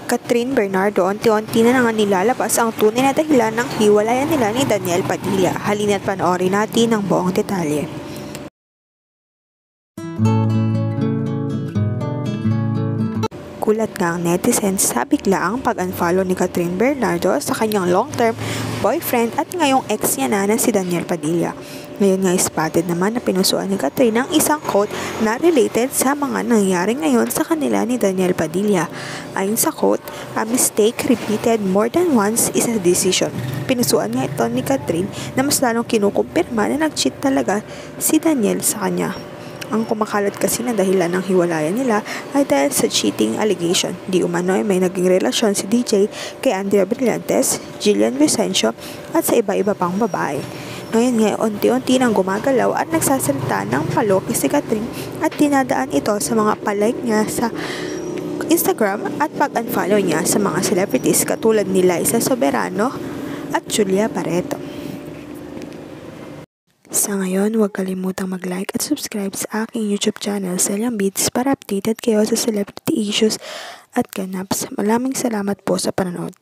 Catherine Bernardo, unti-unti na nga nilalabas ang tunay na dahilan ng hiwalayan nila ni Daniel Padilla. Halina't panoorin natin ang buong detalye. Gulat nga ang netizens sa biglaang pag-unfollow ni Catherine Bernardo sa kanyang long-term boyfriend at ngayong ex niya na si Daniel Padilla. Ngayon nga spotted naman na pinusuan ni Catherine ang isang quote na related sa mga nangyayari ngayon sa kanila ni Daniel Padilla. Ayon sa quote, "A mistake repeated more than once is a decision." Pinusuan nga ito ni Catherine na mas lalong kinukumpirma na nag-cheat talaga si Daniel sa kanya. Ang kumakalat kasi na dahilan ng hiwalayan nila ay dahil sa cheating allegation. Di umano ay may naging relasyon si DJ kay Andrea Brillantes, Jillian Vicencio at sa iba-iba pang babae. Ngayon nga, unti-unti nang gumagalaw at nagsasalita ng paloki si Catherine at dinadaan ito sa mga palike niya sa Instagram at pag-unfollow niya sa mga celebrities katulad ni Liza Soberano at Julia Barreto. Sa ngayon, huwag kalimutang mag-like at subscribe sa aking YouTube channel, Celiang Beats, para updated kayo sa celebrity issues at ganaps. Maraming salamat po sa panonood.